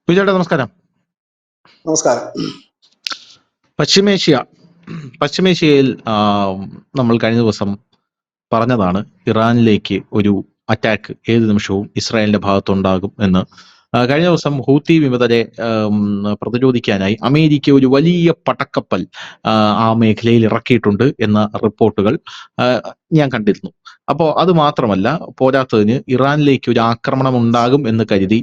വിജയേട്ടാ നമസ്കാരം. നമസ്കാരം. പശ്ചിമേഷ്യ പശ്ചിമേഷ്യയിൽ നമ്മൾ കഴിഞ്ഞ ദിവസം പറഞ്ഞതാണ് ഇറാനിലേക്ക് ഒരു അറ്റാക്ക് ഏത് നിമിഷവും ഇസ്രായേലിന്റെ ഭാഗത്തുണ്ടാകും എന്ന്. കഴിഞ്ഞ ദിവസം ഹൂത്തി വിമതരെ പ്രതിരോധിക്കാനായി അമേരിക്ക ഒരു വലിയ പടക്കപ്പൽ ആ മേഖലയിൽ ഇറക്കിയിട്ടുണ്ട് എന്ന റിപ്പോർട്ടുകൾ ഞാൻ കണ്ടിരുന്നു. അപ്പോൾ അത് മാത്രമല്ല, പോരാത്തതിന് ഇറാനിലേക്ക് ഒരു ആക്രമണം ഉണ്ടാകും എന്ന് കരുതി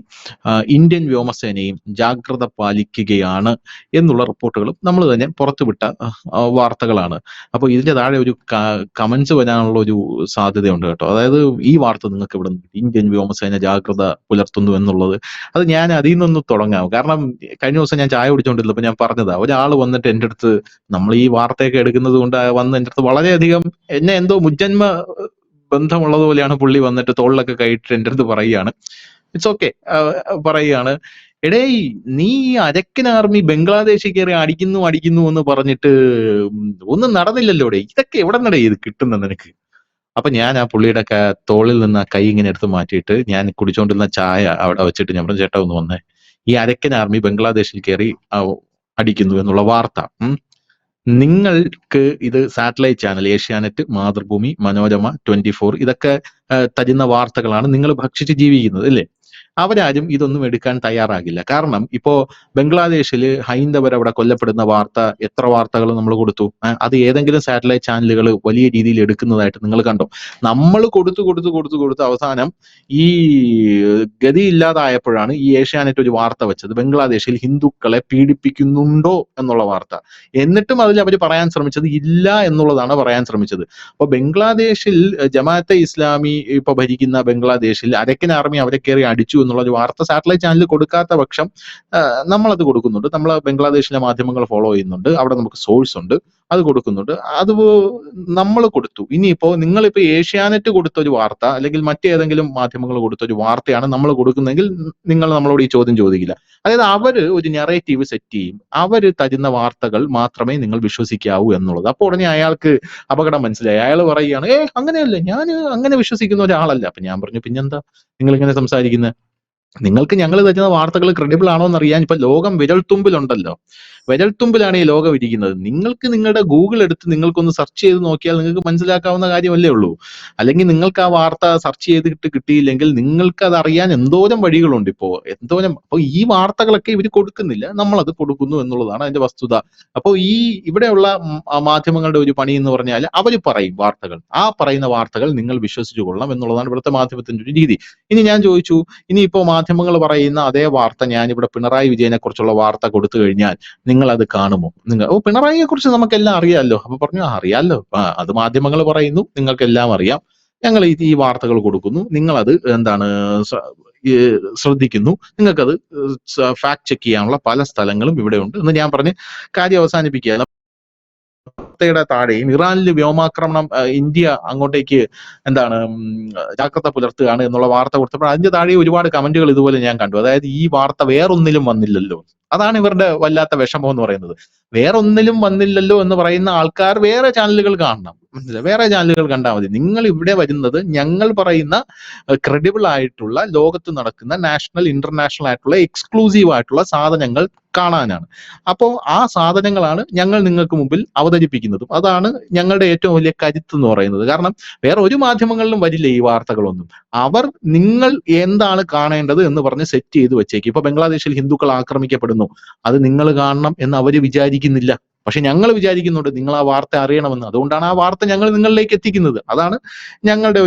ഇന്ത്യൻ വ്യോമസേനയും ജാഗ്രത പാലിക്കുകയാണ് എന്നുള്ള റിപ്പോർട്ടുകളും നമ്മൾ തന്നെ പുറത്തുവിട്ട വാർത്തകളാണ്. അപ്പോൾ ഇതിന്റെ താഴെ ഒരു കമന്റ്സ് വരാനുള്ള ഒരു സാധ്യതയുണ്ട് കേട്ടോ. അതായത് ഈ വാർത്ത നിങ്ങൾക്ക് ഇവിടെ ഇന്ത്യൻ വ്യോമസേന ജാഗ്രത പുലർത്തുന്നു എന്നുള്ളത്, അത് ഞാൻ അതിൽ നിന്ന് തുടങ്ങാം. കാരണം കഴിഞ്ഞ ദിവസം ഞാൻ ചായ കുടിച്ചോണ്ടിരുന്നപ്പോൾ ഞാൻ പറഞ്ഞതാ, ഒരാൾ വന്നിട്ട് എൻ്റെ അടുത്ത്, നമ്മൾ ഈ വാർത്തയൊക്കെ എടുക്കുന്നത് കൊണ്ട് വന്ന് എൻ്റെ അടുത്ത് വളരെയധികം എന്നെ എന്തോ മുജ്ജന്മ ബന്ധമുള്ളത് പോലെയാണ് പുള്ളി വന്നിട്ട് തോളിലൊക്കെ കൈയിട്ട് എൻ്റെ അടുത്ത് പറയുകയാണ്. ഇറ്റ്സ് ഓക്കെ, പറയുകയാണ്, എടേ നീ അരക്കൻ ആർമി ബംഗ്ലാദേശിൽ കയറി അടിക്കുന്നു എന്ന് പറഞ്ഞിട്ട് ഒന്നും നടന്നില്ലല്ലോ ഡേ, ഇതൊക്കെ എവിടെ നടേ ഇത് കിട്ടുന്ന നിനക്ക്? അപ്പൊ ഞാൻ ആ പുള്ളിയുടെ തോളിൽ നിന്ന് ആ കൈ ഇങ്ങനെ എടുത്ത് മാറ്റിയിട്ട് ഞാൻ കുടിച്ചോണ്ടിരുന്ന ചായ അവിടെ വെച്ചിട്ട് ഞാൻ പറഞ്ഞു, ചേട്ടാ ഒന്ന് വന്നേ, ഈ അരക്കൻ ആർമി ബംഗ്ലാദേശിൽ കയറി അടിക്കുന്നു എന്നുള്ള വാർത്ത നിങ്ങൾക്ക് ഇത് സാറ്റലൈറ്റ് ചാനൽ ഏഷ്യാനെറ്റ്, മാതൃഭൂമി, മനോരമ, 24 ഇതൊക്കെ തരുന്ന വാർത്തകളാണ് നിങ്ങൾ ഭക്ഷിച്ച് ജീവിക്കുന്നത് അല്ലേ? അവരാരും ഇതൊന്നും എടുക്കാൻ തയ്യാറാകില്ല. കാരണം ഇപ്പോ ബംഗ്ലാദേശിൽ ഹൈന്ദവർ അവിടെ കൊല്ലപ്പെടുന്ന വാർത്ത, എത്ര വാർത്തകൾ നമ്മൾ കൊടുത്തു? അത് ഏതെങ്കിലും സാറ്റലൈറ്റ് ചാനലുകൾ വലിയ രീതിയിൽ എടുക്കുന്നതായിട്ട് നിങ്ങൾ കണ്ടോ? നമ്മൾ കൊടുത്ത് അവസാനം ഈ ഗതി ഇല്ലാതായപ്പോഴാണ് ഈ ഏഷ്യാനെറ്റ് ഒരു വാർത്ത വെച്ചത്, ബംഗ്ലാദേശിൽ ഹിന്ദുക്കളെ പീഡിപ്പിക്കുന്നുണ്ടോ എന്നുള്ള വാർത്ത. എന്നിട്ടും അതിൽ അവർ പറയാൻ ശ്രമിച്ചത് ഇല്ല എന്നുള്ളതാണ് പറയാൻ ശ്രമിച്ചത്. അപ്പൊ ബംഗ്ലാദേശിൽ ജമാഅത്തെ ഇസ്ലാമി ഇപ്പൊ ഭരിക്കുന്ന ബംഗ്ലാദേശിൽ അരക്കൻ ആർമി അവരെ കയറി അടിച്ചു എന്നുള്ള ഒരു വാർത്ത സാറ്റലൈറ്റ് ചാനൽ കൊടുക്കാത്ത പക്ഷം നമ്മളത് കൊടുക്കുന്നുണ്ട്. നമ്മൾ ബംഗ്ലാദേശിലെ മാധ്യമങ്ങൾ ഫോളോ ചെയ്യുന്നുണ്ട്, അവിടെ നമുക്ക് സോഴ്സ് ഉണ്ട്, അത് കൊടുക്കുന്നുണ്ട്. അത് നമ്മൾ കൊടുത്തു. ഇനിയിപ്പോ നിങ്ങളിപ്പോ ഏഷ്യാനെറ്റ് കൊടുത്ത ഒരു വാർത്ത അല്ലെങ്കിൽ മറ്റേതെങ്കിലും മാധ്യമങ്ങൾ കൊടുത്ത ഒരു വാർത്തയാണ് നമ്മൾ കൊടുക്കുന്നതെങ്കിൽ നിങ്ങൾ നമ്മളോട് ഈ ചോദ്യം ചോദിക്കില്ല. അതായത് അവര് ഒരു നെറേറ്റീവ് സെറ്റ് ചെയ്യും, അവര് തരുന്ന വാർത്തകൾ മാത്രമേ നിങ്ങൾ വിശ്വസിക്കാവൂ എന്നുള്ളത്. അപ്പോൾ ഉടനെ അയാൾക്ക് അപകടം മനസ്സിലായി. അയാൾ പറയുകയാണ്, അങ്ങനെയല്ല, ഞാൻ അങ്ങനെ വിശ്വസിക്കുന്ന ഒരാളല്ല. അപ്പൊ ഞാൻ പറഞ്ഞു, പിന്നെന്താ നിങ്ങൾ ഇങ്ങനെ സംസാരിക്കുന്നത്? നിങ്ങൾക്ക് ഞങ്ങൾ തരുന്ന വാർത്തകൾ ക്രെഡിബിൾ ആണോ എന്നറിയാൻ ഇപ്പൊ ലോകം വിരൽത്തുമ്പിലുണ്ടല്ലോ. വിരൽത്തുമ്പിലാണ് ഈ ലോകം ഇരിക്കുന്നത്. നിങ്ങൾക്ക് നിങ്ങളുടെ ഗൂഗിൾ എടുത്ത് നിങ്ങൾക്കൊന്ന് സെർച്ച് ചെയ്ത് നോക്കിയാൽ നിങ്ങൾക്ക് മനസ്സിലാക്കാവുന്ന കാര്യമല്ലേ ഉള്ളൂ. അല്ലെങ്കിൽ നിങ്ങൾക്ക് ആ വാർത്ത സെർച്ച് ചെയ്തിട്ട് കിട്ടിയില്ലെങ്കിൽ നിങ്ങൾക്ക് അത് അറിയാൻ എന്തോരം വഴികളുണ്ട് ഇപ്പോ, എന്തോരം. അപ്പൊ ഈ വാർത്തകളൊക്കെ ഇവർ കൊടുക്കുന്നില്ല, നമ്മളത് കൊടുക്കുന്നു എന്നുള്ളതാണ് അതിന്റെ വസ്തുത. അപ്പോൾ ഈ ഇവിടെയുള്ള മാധ്യമങ്ങളുടെ ഒരു പണി എന്ന് പറഞ്ഞാൽ അവർ പറയും വാർത്തകൾ, ആ പറയുന്ന വാർത്തകൾ നിങ്ങൾ വിശ്വസിച്ചു കൊള്ളണം എന്നുള്ളതാണ് ഇവിടുത്തെ മാധ്യമത്തിന്റെ ഒരു രീതി. ഇനി ഞാൻ ചോദിച്ചു, ഇനിയിപ്പോ മാധ്യമങ്ങൾ പറയുന്ന അതേ വാർത്ത ഞാനിവിടെ പിണറായി വിജയനെ കുറിച്ചുള്ള വാർത്ത കൊടുത്തു കഴിഞ്ഞാൽ നിങ്ങൾ അത് കാണുമോ? നിങ്ങൾ പിണറായിയെ കുറിച്ച് നമുക്കെല്ലാം അറിയാമല്ലോ. അപ്പൊ പറഞ്ഞു, അറിയാമല്ലോ, അത് മാധ്യമങ്ങൾ പറയുന്നു, നിങ്ങൾക്കെല്ലാം അറിയാം, ഞങ്ങൾ ഈ വാർത്തകൾ കൊടുക്കുന്നു, നിങ്ങളത് എന്താണ് ശ്രദ്ധിക്കുന്നു, നിങ്ങൾക്കത് ഫാക്ട് ചെക്ക് ചെയ്യാനുള്ള പല സ്ഥലങ്ങളും ഇവിടെ ഉണ്ട് എന്ന് ഞാൻ പറഞ്ഞ് കാര്യം അവസാനിപ്പിക്കുകയാണ്. വാർത്തയുടെ താഴെയും ഇറാനിൽ വ്യോമാക്രമണം, ഇന്ത്യ അങ്ങോട്ടേക്ക് എന്താണ് ജാഗ്രത പുലർത്തുകയാണ് എന്നുള്ള വാർത്ത കൊടുത്തപ്പോൾ അതിന്റെ താഴെ ഒരുപാട് കമന്റുകൾ ഇതുപോലെ ഞാൻ കണ്ടു. അതായത് ഈ വാർത്ത വേറൊന്നിലും വന്നില്ലല്ലോ, അതാണ് ഇവരുടെ വല്ലാത്ത വിഷമം എന്ന് പറയുന്നത്. വേറൊന്നിലും വന്നില്ലല്ലോ എന്ന് പറയുന്ന ആൾക്കാർ വേറെ ചാനലുകൾ കാണണം, മനസ്സിലായി? വേറെ ചാനലുകൾ കണ്ടാൽ മതി. നിങ്ങൾ ഇവിടെ വരുന്നത് ഞങ്ങൾ പറയുന്ന ക്രെഡിബിൾ ആയിട്ടുള്ള, ലോകത്ത് നടക്കുന്ന നാഷണൽ ഇന്റർനാഷണൽ ആയിട്ടുള്ള എക്സ്ക്ലൂസീവ് ആയിട്ടുള്ള സാധനങ്ങൾ കാണാനാണ്. അപ്പോൾ ആ സാധനങ്ങളാണ് ഞങ്ങൾ നിങ്ങൾക്ക് മുമ്പിൽ അവതരിപ്പിക്കുന്നതും. അതാണ് ഞങ്ങളുടെ ഏറ്റവും വലിയ കരുത്ത് എന്ന് പറയുന്നത്. കാരണം വേറെ ഒരു മാധ്യമങ്ങളിലും വരില്ല ഈ വാർത്തകളൊന്നും. അവർ നിങ്ങൾ എന്താണ് കാണേണ്ടത് എന്ന് പറഞ്ഞ് സെറ്റ് ചെയ്ത് വെച്ചേക്കും. ഇപ്പൊ ബംഗ്ലാദേശിൽ ഹിന്ദുക്കൾ ആക്രമിക്കപ്പെടുന്നു, അത് നിങ്ങൾ കാണണം എന്ന് അവര് വിചാരിക്കുന്നില്ല. പക്ഷെ ഞങ്ങൾ വിചാരിക്കുന്നുണ്ട് നിങ്ങൾ ആ വാർത്ത അറിയണമെന്ന്. അതുകൊണ്ടാണ് ആ വാർത്ത ഞങ്ങൾ നിങ്ങളിലേക്ക് എത്തിക്കുന്നത്. അതാണ് ഞങ്ങളുടെ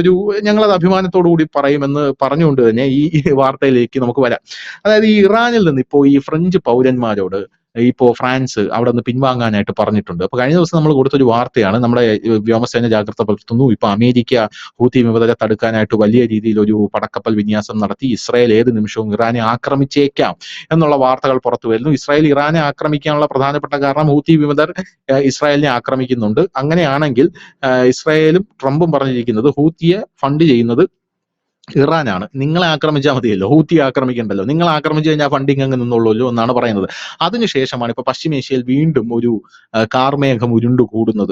ഞങ്ങളത് അഭിമാനത്തോടു കൂടി പറയുമെന്ന് പറഞ്ഞുകൊണ്ട് തന്നെ ഈ വാർത്തയിലേക്ക് നമുക്ക് വരാം. അതായത് ഈ ഇറാനിൽ നിന്ന് ഇപ്പോ ഈ ഫ്രഞ്ച് പൗരന്മാരോട് ഇപ്പോ ഫ്രാൻസ് അവിടെ നിന്ന് പിൻവാങ്ങാനായിട്ട് പറഞ്ഞിട്ടുണ്ട്. അപ്പൊ കഴിഞ്ഞ ദിവസം നമ്മൾ കൊടുത്തൊരു വാർത്തയാണ്, നമ്മുടെ വ്യോമസേന ജാഗ്രത പുലർത്തുന്നു, ഇപ്പൊ അമേരിക്ക ഹൂത്തി വിമതരെ തടുക്കാനായിട്ട് വലിയ രീതിയിൽ ഒരു പടക്കപ്പൽ വിന്യാസം നടത്തി, ഇസ്രായേൽ ഏത് നിമിഷവും ഇറാനെ ആക്രമിച്ചേക്കാം എന്നുള്ള വാർത്തകൾ പുറത്തു വരുന്നു. ഇസ്രായേൽ ഇറാനെ ആക്രമിക്കാനുള്ള പ്രധാനപ്പെട്ട കാരണം ഹൂത്തി വിമതർ ഇസ്രായേലിനെ ആക്രമിക്കുന്നുണ്ട്. അങ്ങനെയാണെങ്കിൽ ഇസ്രായേലും ട്രംപും പറഞ്ഞിരിക്കുന്നത് ഹൂത്തിയെ ഫണ്ട് ചെയ്യുന്നത് ഇറാനാണ്. നിങ്ങളെ ആക്രമിച്ചാൽ മതിയല്ലോ, ഹൂത്തി ആക്രമിക്കണ്ടല്ലോ, നിങ്ങൾ ആക്രമിച്ചു കഴിഞ്ഞാൽ ഫണ്ടിങ് അങ്ങ് നിന്നുള്ളൂ എന്നാണ് പറയുന്നത്. അതിനുശേഷമാണ് ഇപ്പൊ പശ്ചിമേഷ്യയിൽ വീണ്ടും ഒരു കാർമേഘം ഉരുണ്ടു കൂടുന്നത്.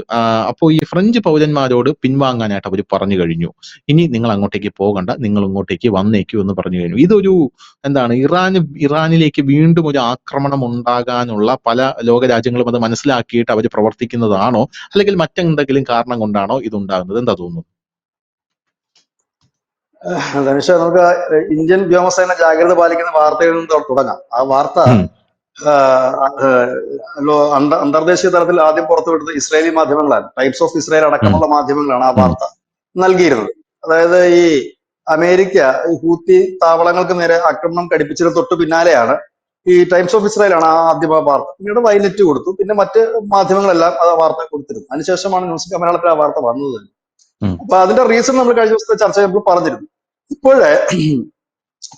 അപ്പോൾ ഈ ഫ്രഞ്ച് പൗരന്മാരോട് പിൻവാങ്ങാനായിട്ട് അവർ പറഞ്ഞു കഴിഞ്ഞു. ഇനി നിങ്ങൾ അങ്ങോട്ടേക്ക് പോകണ്ട, നിങ്ങൾ ഇങ്ങോട്ടേക്ക് വന്നേക്കൂ എന്ന് പറഞ്ഞു കഴിഞ്ഞു. ഇതൊരു എന്താണ്, ഇറാനിലേക്ക് വീണ്ടും ഒരു ആക്രമണം ഉണ്ടാകാനുള്ള പല ലോകരാജ്യങ്ങളും അത് മനസ്സിലാക്കിയിട്ട് അവർ പ്രവർത്തിക്കുന്നതാണോ, അല്ലെങ്കിൽ മറ്റെന്തെങ്കിലും കാരണം കൊണ്ടാണോ ഇതുണ്ടാകുന്നത്? എന്താ തോന്നുന്നു? ധനുഷ, നമുക്ക് ഇന്ത്യൻ വ്യോമസേന ജാഗ്രത പാലിക്കുന്ന വാർത്തയിൽ നിന്ന് തുടങ്ങാം. ആ വാർത്ത ഉം, അന്തർദേശീയ തലത്തിൽ ആദ്യം പുറത്തുവിട്ടത് ഇസ്രായേലി മാധ്യമങ്ങളാണ്. ടൈംസ് ഓഫ് ഇസ്രായേൽ ഉം, അടക്കമുള്ള മാധ്യമങ്ങളാണ് ആ ഉം, വാർത്ത നൽകിയിരുന്നത്. അതായത് ഈ അമേരിക്ക ഈ ഹൂത്തി താവളങ്ങൾക്ക് നേരെ ആക്രമണം കടുപ്പിച്ചതിന് തൊട്ട് പിന്നാലെയാണ് ഈ ടൈംസ് ഓഫ് ഇസ്രായേലാണ് ആദ്യം ആ വാർത്ത. പിന്നീട് വൈനെറ്റ് കൊടുത്തു, പിന്നെ മറ്റ് മാധ്യമങ്ങളെല്ലാം ആ വാർത്ത കൊടുത്തിരുന്നു. അതിനുശേഷമാണ് ന്യൂസ് മലയാളത്തിൽ ആ വാർത്ത വന്നത്. ഉം, അപ്പൊ അതിന്റെ റീസൺ നമ്മൾ കഴിഞ്ഞ ദിവസത്തെ ചർച്ച നമ്മൾ പറഞ്ഞിരുന്നു. ഇപ്പോഴേ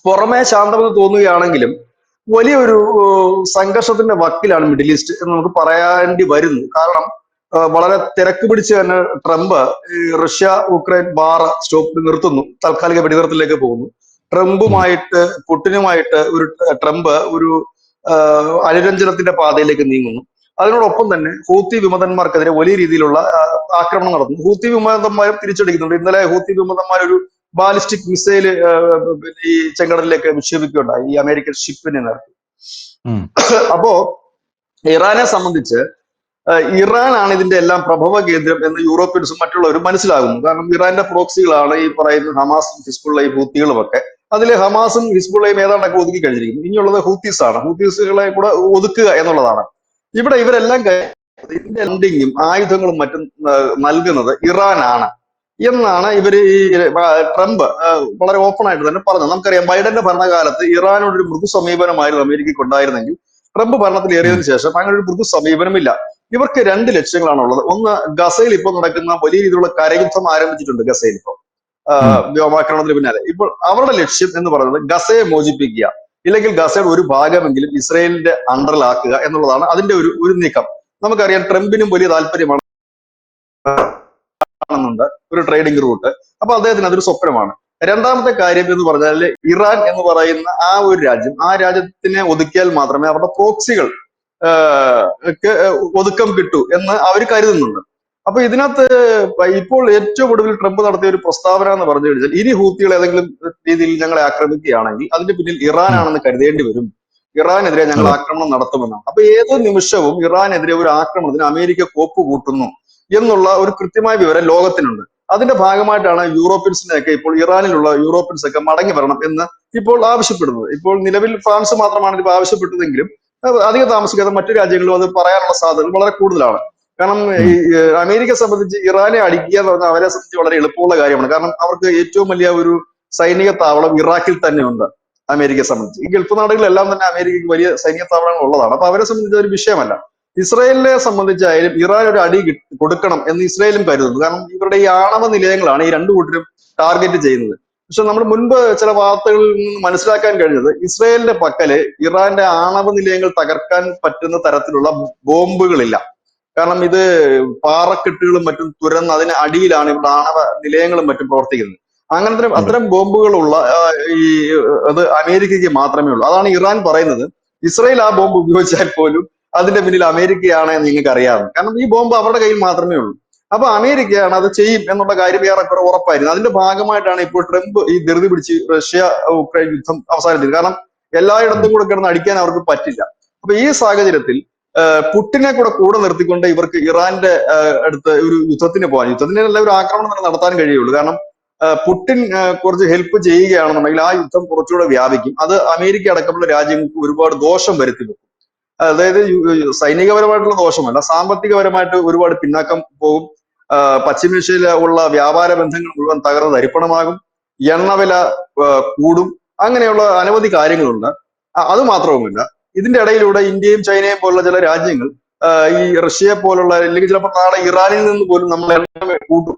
പുറമേ ശാന്തമെന്ന് തോന്നുകയാണെങ്കിലും വലിയൊരു സംഘർഷത്തിന്റെ വക്കിലാണ് മിഡിൽ ഈസ്റ്റ് എന്ന് നമുക്ക് പറയേണ്ടി വരുന്നു. കാരണം വളരെ തിരക്ക് പിടിച്ച് തന്നെ ട്രംപ് ഈ റഷ്യ ഉക്രൈൻ വാർ സ്റ്റോപ്പ് നിർത്തുന്നു, താൽക്കാലിക വെടിനിർത്തലിലേക്ക് പോകുന്നു. ഉം, ട്രംപുമായിട്ട് പുടിനുമായിട്ട് ട്രംപ് ഒരു അനുരഞ്ജനത്തിന്റെ പാതയിലേക്ക് നീങ്ങുന്നു. അതിനോടൊപ്പം തന്നെ ഹൂത്തി വിമതന്മാർക്കെതിരെ വലിയ രീതിയിലുള്ള ആക്രമണം നടത്തുന്നു. ഹൂത്തി വിമതന്മാരും തിരിച്ചടിക്കുന്നുണ്ട്. ഇന്നലെ ഹൂത്തി വിമതന്മാർ ഒരു ബാലിസ്റ്റിക് മിസൈല് ഈ ചെങ്കടലിലേക്ക് വിക്ഷേപിക്കുകയുണ്ടായി, ഈ അമേരിക്കൻ ഷിപ്പിനെ നേർക്ക്. ഉം, അപ്പോ ഇറാനെ സംബന്ധിച്ച് ഇറാൻ ആണ് ഇതിന്റെ എല്ലാം പ്രഭവ കേന്ദ്രം എന്ന് യൂറോപ്യൻസും മറ്റുള്ളവരും മനസ്സിലാകുന്നു. കാരണം ഇറാന്റെ പ്രോക്സികളാണ് ഈ പറയുന്ന ഹമാസും ഹിസ്ബുള്ളയും ഹൂത്തികളും ഒക്കെ. അതിൽ ഹമാസും ഹിസ്ബുള്ളയും ഏതാണ്ടൊക്കെ ഒതുക്കി കഴിഞ്ഞിരിക്കുന്നു. ഇനിയുള്ളത് ഹൂത്തീസ് ആണ്. ഹൂത്തീസുകളെ കൂടെ ഒതുക്കുക എന്നുള്ളതാണ്. ഇവിടെ ഇവരെല്ലാം ഇതിന്റെ ഫണ്ടിങ്ങും ആയുധങ്ങളും മറ്റും നൽകുന്നത് ഇറാനാണ് എന്നാണ് ഇവര് ഈ ട്രംപ് വളരെ ഓപ്പൺ ആയിട്ട് തന്നെ പറഞ്ഞത്. നമുക്കറിയാം, ബൈഡന്റെ ഭരണകാലത്ത് ഇറാനോടൊരു മൃദു സമീപനമായിരുന്നു അമേരിക്കയ്ക്ക് ഉണ്ടായിരുന്നെങ്കിൽ ട്രംപ് ഭരണത്തിൽ ഉം, ഏറിയതിനു ശേഷം അങ്ങനെ ഒരു മൃദു സമീപനമില്ല. ഇവർക്ക് രണ്ട് ലക്ഷ്യങ്ങളാണുള്ളത്. ഒന്ന്, ഗസയിൽ ഇപ്പോൾ നടക്കുന്ന വലിയ രീതിയിലുള്ള കരയുദ്ധം ആരംഭിച്ചിട്ടുണ്ട്. ഗസയിൽ ഇപ്പോൾ ഉം, വ്യോമാക്രമണത്തിന് പിന്നാലെ ഇപ്പോൾ അവരുടെ ലക്ഷ്യം എന്ന് പറയുന്നത് ഗസയെ മോചിപ്പിക്കുക, ഇല്ലെങ്കിൽ ഗസയുടെ ഒരു ഭാഗമെങ്കിലും ഇസ്രയേലിന്റെ അണ്ടറിലാക്കുക എന്നുള്ളതാണ് അതിന്റെ ഒരു നീക്കം. നമുക്കറിയാം, ട്രംപിനും വലിയ താല്പര്യമാണ് ഒരു ട്രേഡിംഗ് റൂട്ട്. അപ്പൊ അദ്ദേഹത്തിന് അതൊരു സ്വപ്നമാണ്. രണ്ടാമത്തെ കാര്യം എന്ന് പറഞ്ഞാൽ, ഇറാൻ എന്ന് പറയുന്ന ആ ഒരു രാജ്യം, ആ രാജ്യത്തിനെ ഒതുക്കിയാൽ മാത്രമേ അവരുടെ പ്രോക്സികൾ ഒതുക്കം കിട്ടൂ എന്ന് അവർ കരുതുന്നുണ്ട്. അപ്പൊ ഇതിനകത്ത് ഇപ്പോൾ ഏറ്റവും ഒടുവിൽ ട്രംപ് നടത്തിയ ഒരു പ്രസ്താവന എന്ന് പറഞ്ഞു കഴിഞ്ഞാൽ, ഇനി ഹൂത്തികൾ ഏതെങ്കിലും രീതിയിൽ ഞങ്ങളെ ആക്രമിക്കുകയാണെങ്കിൽ അതിന്റെ പിന്നിൽ ഇറാനാണെന്ന് കരുതേണ്ടി വരും, ഇറാനെതിരെ ഞങ്ങൾ അതെ. ആക്രമണം നടത്തുമെന്നാണ്. അപ്പൊ ഏതോ നിമിഷവും ഇറാനെതിരെ ഒരു ആക്രമണത്തിന് അമേരിക്ക കോപ്പ് കൂട്ടുന്നു എന്നുള്ള ഒരു കൃത്യമായ വിവരം ലോകത്തിനുണ്ട്. അതിന്റെ ഭാഗമായിട്ടാണ് യൂറോപ്യൻസിനെയൊക്കെ ഇപ്പോൾ ഇറാനിലുള്ള യൂറോപ്യൻസ് ഒക്കെ മടങ്ങി വരണം എന്ന് ഇപ്പോൾ ആവശ്യപ്പെടുന്നത്. ഇപ്പോൾ നിലവിൽ ഫ്രാൻസ് മാത്രമാണ് ഇത് ആവശ്യപ്പെട്ടതെങ്കിലും അധികം താമസിക്കാതെ മറ്റു രാജ്യങ്ങളും അത് പറയാനുള്ള സാധ്യത വളരെ കൂടുതലാണ്. കാരണം ഈ അമേരിക്കയെ സംബന്ധിച്ച് ഇറാനെ അടിക്കുക എന്ന് പറഞ്ഞാൽ അവരെ സംബന്ധിച്ച് വളരെ എളുപ്പമുള്ള കാര്യമാണ്. കാരണം അവർക്ക് ഏറ്റവും വലിയ ഒരു സൈനിക താവളം ഇറാഖിൽ തന്നെ ഉണ്ട് അമേരിക്കയെ സംബന്ധിച്ച്. ഈ ഗൾഫ് നാടുകളിലെല്ലാം തന്നെ അമേരിക്കയ്ക്ക് വലിയ സൈനിക താവളങ്ങൾ ഉള്ളതാണ്. അപ്പൊ അവരെ സംബന്ധിച്ച് ഒരു വിഷയമല്ല. ഇസ്രായേലിനെ സംബന്ധിച്ചായാലും ഇറാൻ ഒരു അടി കൊടുക്കണം എന്ന് ഇസ്രായേലും കരുതുന്നു. കാരണം ഇവരുടെ ഈ ആണവ നിലയങ്ങളാണ് ഈ രണ്ടു കൂട്ടരും ടാർഗറ്റ് ചെയ്യുന്നത്. പക്ഷെ നമ്മൾ മുൻപ് ചില വാർത്തകളിൽ നിന്ന് മനസ്സിലാക്കാൻ കഴിഞ്ഞത്, ഇസ്രായേലിന്റെ പക്കല് ഇറാന്റെ ആണവ നിലയങ്ങൾ തകർക്കാൻ പറ്റുന്ന തരത്തിലുള്ള ബോംബുകളില്ല. കാരണം ഇത് പാറക്കെട്ടുകളും മറ്റും തുരന്ന് അതിന് അടിയിലാണ് ഇവിടെ ആണവ നിലയങ്ങളും മറ്റും പ്രവർത്തിക്കുന്നത്. അങ്ങനത്തെ അത്തരം ബോംബുകളുള്ള ഈ അത് അമേരിക്കയ്ക്ക് മാത്രമേ ഉള്ളൂ. അതാണ് ഇറാൻ പറയുന്നത്, ഇസ്രായേൽ ആ ബോംബ് ഉപയോഗിച്ചാൽ പോലും അതിന്റെ പിന്നിൽ അമേരിക്കയാണ് എന്ന് നിങ്ങൾക്ക് അറിയാവുന്നത്. കാരണം ഈ ബോംബ് അവരുടെ കയ്യിൽ മാത്രമേ ഉള്ളൂ. അപ്പൊ അമേരിക്കയാണ് അത് ചെയ്യും എന്നുള്ള കാര്യം ഏറെക്കുറെ ഉറപ്പായിരുന്നു. അതിന്റെ ഭാഗമായിട്ടാണ് ഇപ്പോൾ ട്രംപ് ഈ ധൃതി പിടിച്ച് റഷ്യ ഉക്രൈൻ യുദ്ധം അവസാനിപ്പിച്ചത്. കാരണം എല്ലായിടത്തും കൂടെ കിടന്ന് അടിക്കാൻ അവർക്ക് പറ്റില്ല. അപ്പൊ ഈ സാഹചര്യത്തിൽ പുട്ടിനെ കൂടെ നിർത്തിക്കൊണ്ട് ഇവർക്ക് ഇറാന്റെ അടുത്ത് ഒരു യുദ്ധത്തിന് പോകാൻ, യുദ്ധത്തിനല്ല ഒരു ആക്രമണം തന്നെ നടത്താൻ കഴിയുള്ളൂ. കാരണം പുട്ടിൻ കുറച്ച് ഹെൽപ്പ് ചെയ്യുകയാണെന്നുണ്ടെങ്കിൽ ആ യുദ്ധം കുറച്ചുകൂടെ വ്യാപിക്കും. അത് അമേരിക്ക അടക്കമുള്ള രാജ്യങ്ങൾക്ക് ഒരുപാട് ദോഷം വരുത്തി വെക്കും. അതായത് സൈനികപരമായിട്ടുള്ള ദോഷമല്ല, സാമ്പത്തികപരമായിട്ട് ഒരുപാട് പിന്നാക്കം പോകും. പശ്ചിമേഷ്യയിൽ ഉള്ള വ്യാപാര ബന്ധങ്ങൾ മുഴുവൻ തകർന്ന് തരിപ്പണമാകും. എണ്ണവില കൂടും. അങ്ങനെയുള്ള അനവധി കാര്യങ്ങളുണ്ട്. അത് മാത്രവുമല്ല, ഇതിന്റെ ഇടയിലൂടെ ഇന്ത്യയും ചൈനയും പോലുള്ള ചില രാജ്യങ്ങൾ ഈ റഷ്യയെ പോലുള്ള, അല്ലെങ്കിൽ ചിലപ്പോൾ നാളെ ഇറാനിൽ നിന്ന് പോലും നമ്മൾ എണ്ണ കൂട്ടും.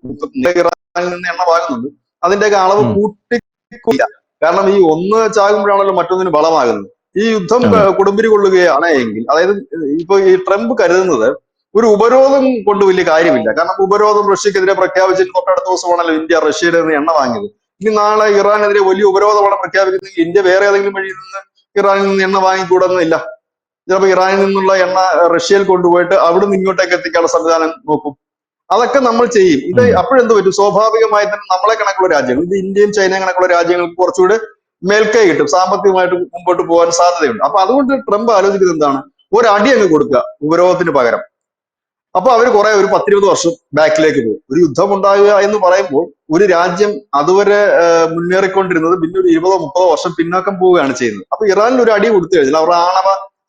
ഇറാനിൽ നിന്ന് എണ്ണ വാങ്ങുന്നുണ്ട്, അതിന്റെയൊക്കെ അളവ് കൂട്ടിക്കില്ല. കാരണം ഈ ഒന്ന് ചാകുമ്പോഴാണല്ലോ മറ്റൊന്നിന് വളമാകുന്നത്. ഈ യുദ്ധം കൊടുമ്പിരി കൊള്ളുകയാണ് എങ്കിൽ, അതായത് ഇപ്പൊ ഈ ട്രംപ് കരുതുന്നത് ഒരു ഉപരോധം കൊണ്ട് വലിയ കാര്യമില്ല. കാരണം ഉപരോധം റഷ്യക്കെതിരെ പ്രഖ്യാപിച്ചിട്ട് തൊട്ടടുത്ത ദിവസമാണല്ലോ ഇന്ത്യ റഷ്യയുടെ നിന്ന് എണ്ണ വാങ്ങിയത്. ഇനി നാളെ ഇറാനെതിരെ വലിയ ഉപരോധമാണ് പ്രഖ്യാപിക്കുന്നെങ്കിൽ ഇന്ത്യ വേറെ ഏതെങ്കിലും വഴിയിൽ നിന്ന് ഇറാനിൽ നിന്ന് എണ്ണ വാങ്ങിക്കൂടുന്നില്ല. ചിലപ്പോൾ ഇറാനിൽ നിന്നുള്ള എണ്ണ റഷ്യയിൽ കൊണ്ടുപോയിട്ട് അവിടുന്ന് ഇങ്ങോട്ടേക്ക് എത്തിക്കാനുള്ള സംവിധാനം നോക്കും. അതൊക്കെ നമ്മൾ ചെയ്യും. ഇത് ഉം. അപ്പോഴെന്ത് പറ്റും, സ്വാഭാവികമായി തന്നെ നമ്മളെ കണക്കുള്ള രാജ്യങ്ങൾ, ഇത് ഇന്ത്യയും ചൈനയും കണക്കുള്ള രാജ്യങ്ങൾക്ക് കുറച്ചുകൂടെ മേൽക്കൈ കിട്ടും, സാമ്പത്തികമായിട്ട് മുമ്പോട്ട് പോകാൻ സാധ്യതയുണ്ട്. അപ്പൊ അതുകൊണ്ട് ട്രംപ് ആലോചിക്കുന്നത് എന്താണ്, ഒരു അടി അങ്ങ് കൊടുക്കുക ഉപരോധത്തിന് പകരം. അപ്പൊ അവർ കുറെ ഒരു 10-20 വർഷം ബാക്കിലേക്ക് പോകും. ഒരു യുദ്ധം ഉണ്ടാകുക എന്ന് പറയുമ്പോൾ ഒരു രാജ്യം അതുവരെ മുന്നേറിക്കൊണ്ടിരുന്നത് പിന്നെ ഒരു 20-30 വർഷം പിന്നോക്കം പോവുകയാണ് ചെയ്യുന്നത്. അപ്പൊ ഇറാനിൽ ഒരു അടി കൊടുത്തു കഴിഞ്ഞാൽ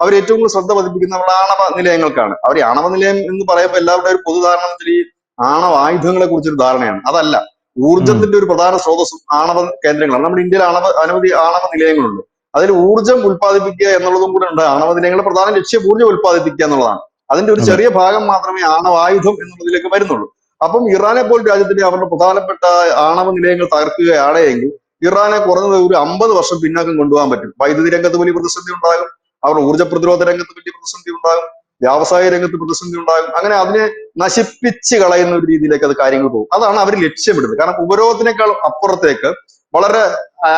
അവർ ഏറ്റവും കൂടുതൽ ശ്രദ്ധ പതിപ്പിക്കുന്ന അവരുടെ ആണവ നിലയങ്ങൾക്കാണ്. അവർ ആണവ നിലയം എന്ന് പറയുമ്പോൾ എല്ലാവരുടെ ഒരു പൊതുധാരണ ഈ ആണവ ആയുധങ്ങളെ കുറിച്ചൊരു ധാരണയാണ്. അതല്ല, ഉം. ഊർജത്തിന്റെ ഒരു പ്രധാന സ്രോതസ്സും ആണവ കേന്ദ്രങ്ങളാണ്. നമ്മുടെ ഇന്ത്യയിൽ അനവധി ആണവ നിലയങ്ങളുണ്ട്. അതിൽ ഊർജം ഉൽപ്പാദിപ്പിക്കുക എന്നുള്ളതും കൂടെ ഉണ്ട്. ആണവ നിലയങ്ങളുടെ പ്രധാന ലക്ഷ്യം ഊർജ്ജം ഉൽപ്പാദിപ്പിക്കുക എന്നുള്ളതാണ്. അതിന്റെ ഒരു അതെ. ചെറിയ ഭാഗം മാത്രമേ ആണവായുധം എന്നുള്ളതിലേക്ക് വരുന്നുള്ളൂ. അപ്പം ഇറാനെ പോലെ രാജ്യത്തിന്റെ അവരുടെ പ്രധാനപ്പെട്ട ആണവ നിലയങ്ങൾ തകർക്കുകയാണ് എങ്കിൽ ഇറാനെ കുറഞ്ഞത് ഒരു 50 വർഷം പിന്നാക്കം കൊണ്ടുപോകാൻ പറ്റും. വൈദ്യുതി രംഗത്ത് വലിയ പ്രതിസന്ധി ഉണ്ടാകും, അവരുടെ ഊർജ്ജ പ്രതിരോധ രംഗത്ത് വലിയ പ്രതിസന്ധി ഉണ്ടാകും, വ്യാവസായിക രംഗത്ത് പ്രതിസന്ധി ഉണ്ടാകും. അങ്ങനെ അതിനെ നശിപ്പിച്ച് കളയുന്ന ഒരു രീതിയിലേക്ക് അത് കാര്യങ്ങൾ പോകും. അതാണ് അവർ ലക്ഷ്യമിടുന്നത്. കാരണം ഉപരോധത്തിനേക്കാൾ അപ്പുറത്തേക്ക് വളരെ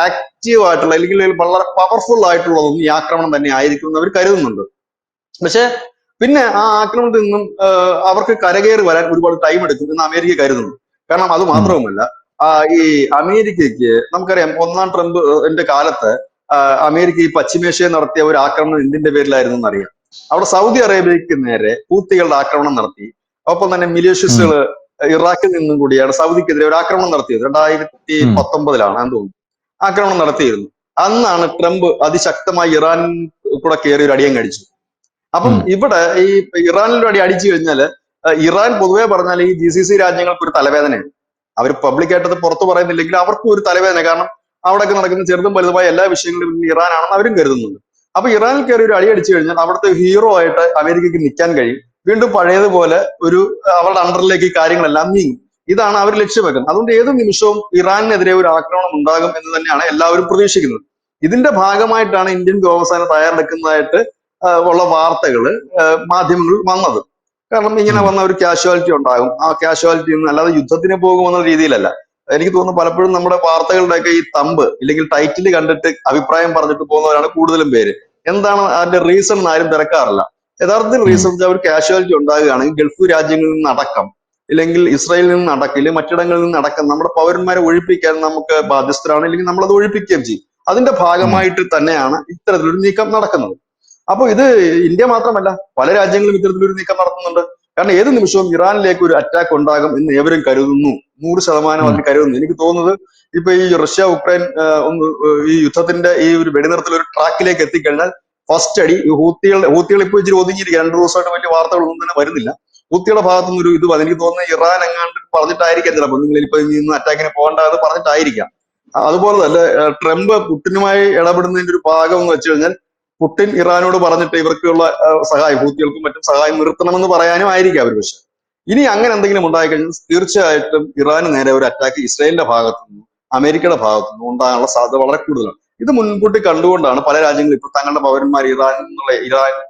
ആക്റ്റീവ് ആയിട്ടുള്ള അല്ലെങ്കിൽ വളരെ പവർഫുൾ ആയിട്ടുള്ളതൊന്നും ഈ ആക്രമണം തന്നെ ആയിരിക്കും എന്ന് അവർ കരുതുന്നുണ്ട്. പക്ഷെ പിന്നെ ആ ആക്രമണത്തിൽ നിന്നും അവർക്ക് കരകയറി വരാൻ ഒരുപാട് ടൈം എടുക്കും എന്ന് അമേരിക്ക കരുതുന്നു. കാരണം അത് ഉം. മാത്രവുമല്ല, ഈ അമേരിക്കയ്ക്ക് നമുക്കറിയാം, ഒന്നാം ട്രംപിന്റെ കാലത്ത് അമേരിക്ക ഈ പശ്ചിമേഷ്യയിൽ നടത്തിയ ഒരു ആക്രമണം എന്തിന്റെ പേരിലായിരുന്നു എന്നറിയാം. അവിടെ സൗദി അറേബ്യക്ക് നേരെ ഹൂത്തികളുടെ ആക്രമണം നടത്തി. ഒപ്പം തന്നെ ഉം. മിലീഷ്യസുകൾ ഇറാഖിൽ നിന്നും കൂടിയാണ് സൗദിക്കെതിരെ ഒരു ആക്രമണം നടത്തിയത്. ഉം. 2019 എന്ന് തോന്നുന്നു ആക്രമണം നടത്തിയിരുന്നു. അന്നാണ് ട്രംപ് അതിശക്തമായി ഇറാൻ കൂടെ കയറി ഒരു അടിയം കടിച്ചു. അപ്പം ഉം. ഇവിടെ ഈ ഇറാനിലൊരു അടി അടിച്ചു കഴിഞ്ഞാൽ ഇറാൻ പൊതുവെ പറഞ്ഞാൽ ഈ GCC രാജ്യങ്ങൾക്ക് ഒരു തലവേദനയാണ്. അവർ പബ്ലിക്കായിട്ട് പുറത്തു പറയുന്നില്ലെങ്കിൽ അവർക്കും ഒരു തലവേദന. കാരണം അവിടെയൊക്കെ നടക്കുന്ന ചെറുതും വലുതുമായ എല്ലാ വിഷയങ്ങളും ഇറാനാണെന്ന് അവരും കരുതുന്നുണ്ട്. അപ്പൊ ഇറാനിൽ കയറി ഒരു അടി അടിച്ചു കഴിഞ്ഞാൽ അവിടുത്തെ ഹീറോ ആയിട്ട് അമേരിക്കയ്ക്ക് നിൽക്കാൻ കഴിയും. വീണ്ടും പഴയതുപോലെ ഒരു അവരുടെ അണ്ടറിലേക്ക് ഈ കാര്യങ്ങളെല്ലാം നീങ്ങും. ഇതാണ് അവർ ലക്ഷ്യം വെക്കുന്നത്. അതുകൊണ്ട് ഏത് നിമിഷവും ഇറാനെതിരെ ഒരു ആക്രമണം ഉണ്ടാകും എന്ന് തന്നെയാണ് എല്ലാവരും പ്രതീക്ഷിക്കുന്നത്. ഇതിന്റെ ഭാഗമായിട്ടാണ് ഇന്ത്യൻ വ്യോമസേന തയ്യാറെടുക്കുന്നതായിട്ട് ഉള്ള വാർത്തകൾ മാധ്യമങ്ങളിൽ വന്നത്. കാരണം ഇങ്ങനെ ഉം. വന്ന ഒരു കാഷ്വാലിറ്റി ഉണ്ടാകും. ആ കാഷ്വാലിറ്റി ഒന്നും അല്ലാതെ യുദ്ധത്തിന് പോകുമെന്ന രീതിയിലല്ല. എനിക്ക് തോന്നുന്നു പലപ്പോഴും നമ്മുടെ വാർത്തകളുടെയൊക്കെ ഈ തമ്പ് ഇല്ലെങ്കിൽ ടൈറ്റിൽ കണ്ടിട്ട് അഭിപ്രായം പറഞ്ഞിട്ട് പോകുന്നവരാണ് കൂടുതലും പേര്. എന്താണ് അതിന്റെ റീസൺ എന്ന് ആരും തിരക്കാറില്ല. യഥാർത്ഥത്തിൽ ഉം. റീസൺ ഒരു കാഷ്വാലിറ്റി ഉണ്ടാകുകയാണെങ്കിൽ ഗൾഫ് രാജ്യങ്ങളിൽ നിന്ന് അടക്കം, ഇല്ലെങ്കിൽ ഇസ്രായേലിൽ നിന്ന് അടക്കം, ഇല്ലെങ്കിൽ മറ്റിടങ്ങളിൽ നിന്ന് അടക്കം നമ്മുടെ പൗരന്മാരെ ഒഴിപ്പിക്കാൻ നമുക്ക് ബാധ്യസ്ഥരാണ്, ഇല്ലെങ്കിൽ നമ്മളത് ഒഴിപ്പിക്കുകയും ചെയ്യും. അതിന്റെ ഉം. ഭാഗമായിട്ട് തന്നെയാണ് ഇത്തരത്തിലൊരു നീക്കം നടക്കുന്നത്. അപ്പൊ ഇത് ഇന്ത്യ മാത്രമല്ല, പല രാജ്യങ്ങളും ഇത്തരത്തിലൊരു നീക്കം നടത്തുന്നുണ്ട്. കാരണം ഏത് നിമിഷവും ഇറാനിലേക്ക് ഒരു അറ്റാക്ക് ഉണ്ടാകും എന്ന് ഏവരും കരുതുന്നു. 100% ഉം. അതിന് കരുതുന്നു. എനിക്ക് തോന്നുന്നത് ഇപ്പൊ ഈ റഷ്യ ഉക്രൈൻ ഈ യുദ്ധത്തിന്റെ ഈ ഒരു വെടിനിർത്തൽ ഒരു ട്രാക്കിലേക്ക് എത്തിക്കഴിഞ്ഞാൽ ഫസ്റ്റ് അടി ഈ ഹൂത്തികൾ ഇപ്പൊ ഇച്ചിരി ഒതുങ്ങിയിരിക്കുക. 2 ദിവസമായിട്ട് വലിയ വാർത്തകളൊന്നും തന്നെ വരുന്നില്ല. ഹൂത്തിയുടെ ഭാഗത്തുനിന്ന് ഒരു ഇത് എനിക്ക് തോന്നുന്നത് ഇറാൻ എങ്ങാണ്ട് പറഞ്ഞിട്ടായിരിക്കാം ചിലപ്പോൾ നിങ്ങൾ ഇപ്പൊ ഇന്ന് അറ്റാക്കിന് പോകേണ്ട എന്ന് പറഞ്ഞിട്ടായിരിക്കാം. അതുപോലെ തന്നെ ട്രംപ് പുടിനുമായി ഇടപെടുന്നതിന്റെ ഒരു ഭാഗം എന്ന് വെച്ച് കഴിഞ്ഞാൽ പുടിൻ ഇറാനോട് പറഞ്ഞിട്ട് ഇവർക്കുള്ള സഹായം, ഹൂത്തികൾക്കും മറ്റും സഹായം നിർത്തണമെന്ന് പറയാനും ആയിരിക്കാം അവർ. പക്ഷെ ഇനി അങ്ങനെ എന്തെങ്കിലും ഉണ്ടായിക്കഴിഞ്ഞാൽ തീർച്ചയായിട്ടും ഇറാന് നേരെ ഒരു അറ്റാക്ക് ഇസ്രായേലിന്റെ ഭാഗത്തു നിന്നും അമേരിക്കയുടെ ഭാഗത്തു നിന്നും ഉണ്ടാകാനുള്ള സാധ്യത വളരെ കൂടുതലാണ്. ഇത് മുൻകൂട്ടി കണ്ടുകൊണ്ടാണ് പല രാജ്യങ്ങളും ഇപ്പൊ തങ്ങളുടെ പൗരന്മാർ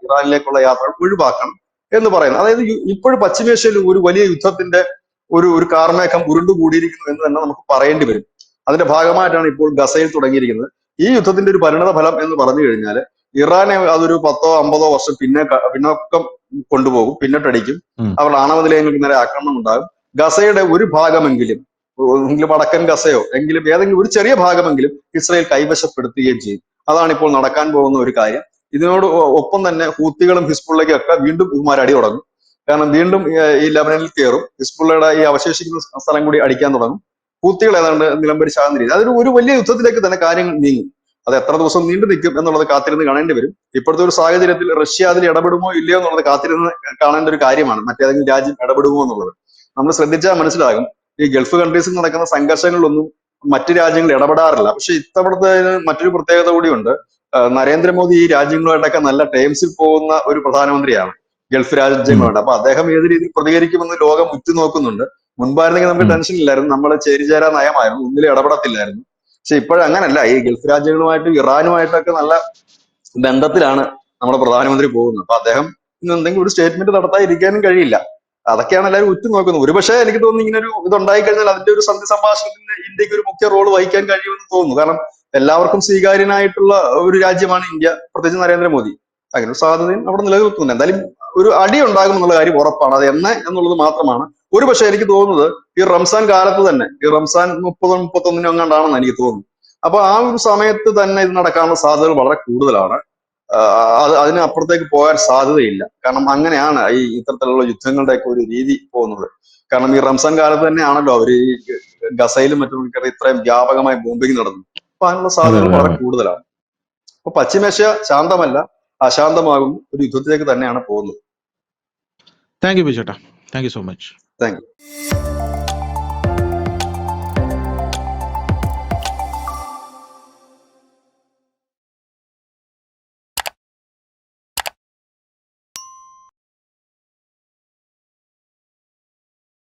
ഇറാനിലേക്കുള്ള യാത്രകൾ ഒഴിവാക്കണം എന്ന് പറയുന്നത്. അതായത് ഇപ്പോഴും പശ്ചിമേഷ്യയിൽ ഒരു വലിയ യുദ്ധത്തിന്റെ ഒരു കാർമേഘം ഉരുണ്ടുകൂടിയിരിക്കുന്നു എന്ന് തന്നെ നമുക്ക് പറയേണ്ടി വരും. അതിന്റെ ഭാഗമായിട്ടാണ് ഇപ്പോൾ ഗസയിൽ തുടങ്ങിയിരിക്കുന്നത്. ഈ യുദ്ധത്തിന്റെ ഒരു പരിണത ഫലം എന്ന് പറഞ്ഞു കഴിഞ്ഞാൽ ഇറാനെ അതൊരു 10-50 വർഷം പിന്നോക്കം കൊണ്ടുപോകും, പിന്നിട്ടടിക്കും. ഉം. അവരുടെ ആണവ നിലയങ്ങൾക്ക് നേരെ ആക്രമണം ഉണ്ടാകും. ഗസയുടെ ഒരു ഭാഗമെങ്കിലും, എങ്കിലും വടക്കൻ ഗസയോ എങ്കിലും ഏതെങ്കിലും ഒരു ചെറിയ ഭാഗമെങ്കിലും ഇസ്രായേൽ കൈവശപ്പെടുത്തുകയും ചെയ്യും. അതാണ് ഇപ്പോൾ നടക്കാൻ പോകുന്ന ഒരു കാര്യം. ഇതിനോട് ഒപ്പം തന്നെ ഹൂത്തികളും ഹിസ്ബുള്ളയ്ക്കും ഒക്കെ വീണ്ടും ഇവന്മാർ അടി തുടങ്ങും. കാരണം വീണ്ടും ഈ ലെബനനിൽ കയറും. ഹിസ്ബുള്ളയുടെ ഈ അവശേഷിക്കുന്ന സ്ഥലം കൂടി അടിക്കാൻ തുടങ്ങും. ഹൂത്തികൾ ഏതാണ്ട് നിലംപരിശാകുന്ന രീതി, അതൊരു ഒരു വലിയ യുദ്ധത്തിലേക്ക് തന്നെ കാര്യങ്ങൾ നീങ്ങും. അത് എത്ര ദിവസം നീണ്ടു നിൽക്കും എന്നുള്ളത് കാത്തിരുന്ന് കാണേണ്ടി വരും. ഇപ്പോഴത്തെ ഒരു സാഹചര്യത്തിൽ റഷ്യ അതിൽ ഇടപെടുമോ ഇല്ലയോ എന്നുള്ളത് കാത്തിരുന്ന് കാണേണ്ട ഒരു കാര്യമാണ്. മറ്റേതെങ്കിലും രാജ്യം ഇടപെടുമോ എന്നുള്ളത് നമ്മൾ ശ്രദ്ധിച്ചാൽ മനസ്സിലാകും. ഈ ഗൾഫ് കൺട്രീസിൽ നടക്കുന്ന സംഘർഷങ്ങളിലൊന്നും മറ്റു രാജ്യങ്ങൾ ഇടപെടാറില്ല. പക്ഷെ ഇത്തവണത്തെ മറ്റൊരു പ്രത്യേകത കൂടിയുണ്ട്. നരേന്ദ്രമോദി ഈ രാജ്യങ്ങളുമായിട്ടൊക്കെ നല്ല ടേംസിൽ പോകുന്ന ഒരു പ്രധാനമന്ത്രിയാണ് ഗൾഫ് ഉം. രാജ്യങ്ങളുണ്ട്. അപ്പൊ അദ്ദേഹം ഏത് രീതിയിൽ പ്രതികരിക്കുമെന്ന് ലോകം ഉറ്റുനോക്കുന്നുണ്ട്. മുൻപായിരുന്നെങ്കിൽ നമുക്ക് ഉം. ടെൻഷൻ ഇല്ലായിരുന്നു, നമ്മൾ ചേരിചേരാ നയമായിരുന്നു, ഒന്നിലും ഇടപെടത്തില്ലായിരുന്നു. പക്ഷെ ഇപ്പോഴങ്ങനല്ല. ഈ ഗൾഫ് രാജ്യങ്ങളുമായിട്ടും ഇറാനുമായിട്ടൊക്കെ നല്ല ബന്ധത്തിലാണ് നമ്മുടെ പ്രധാനമന്ത്രി പോകുന്നത്. അപ്പൊ അദ്ദേഹം ഇന്ന് എന്തെങ്കിലും ഒരു സ്റ്റേറ്റ്മെന്റ് നടത്താതിരിക്കാനും കഴിയില്ല. അതൊക്കെയാണ് എല്ലാവരും ഉറ്റുനോക്കുന്നത്. ഒരുപക്ഷെ എനിക്ക് തോന്നുന്നു ഇങ്ങനെ ഒരു ഇതുണ്ടായി കഴിഞ്ഞാൽ അതിന്റെ ഒരു സന്ധി സംഭാഷണത്തിന് ഇന്ത്യക്ക് ഒരു മുഖ്യ റോൾ വഹിക്കാൻ കഴിയുമെന്ന് തോന്നുന്നു. കാരണം എല്ലാവർക്കും സ്വീകാര്യനായിട്ടുള്ള ഒരു രാജ്യമാണ് ഇന്ത്യ, പ്രത്യേകിച്ച് നരേന്ദ്രമോദി. അങ്ങനെ ഒരു സാധ്യതയും അവിടെ നിലനിൽക്കുന്നുണ്ട്. എന്തായാലും ഒരു അടി ഉണ്ടാകും എന്നുള്ള കാര്യം ഉറപ്പാണ്. അത് എന്നുള്ളത് മാത്രമാണ്. ഒരുപക്ഷെ എനിക്ക് തോന്നുന്നത് ഈ റംസാൻ കാലത്ത് തന്നെ, ഈ റംസാൻ 30-31 എങ്ങാണ്ടാണെന്ന് എനിക്ക് തോന്നുന്നു. അപ്പൊ ആ ഒരു സമയത്ത് തന്നെ ഇത് നടക്കാനുള്ള സാധ്യതകൾ വളരെ കൂടുതലാണ്. അതിന് അപ്പുറത്തേക്ക് പോകാൻ സാധ്യതയില്ല. കാരണം അങ്ങനെയാണ് ഈ ഇത്തരത്തിലുള്ള യുദ്ധങ്ങളുടെയൊക്കെ ഒരു രീതി പോകുന്നത്. കാരണം ഈ റംസാൻ കാലത്ത് തന്നെയാണല്ലോ അവര് ഈ ഗസയിലും മറ്റും ഇത്രയും വ്യാപകമായ ബോംബിംഗ് നടന്നു. അപ്പൊ അതിനുള്ള സാധ്യതകൾ വളരെ കൂടുതലാണ്. അപ്പൊ പശ്ചിമേഷ്യ ശാന്തമല്ല, അശാന്തമാകും ഒരു യുദ്ധത്തിലേക്ക് തന്നെയാണ് പോകുന്നത്. താങ്ക് യു ബിജുട്ടാ, thank you so much. Thank U.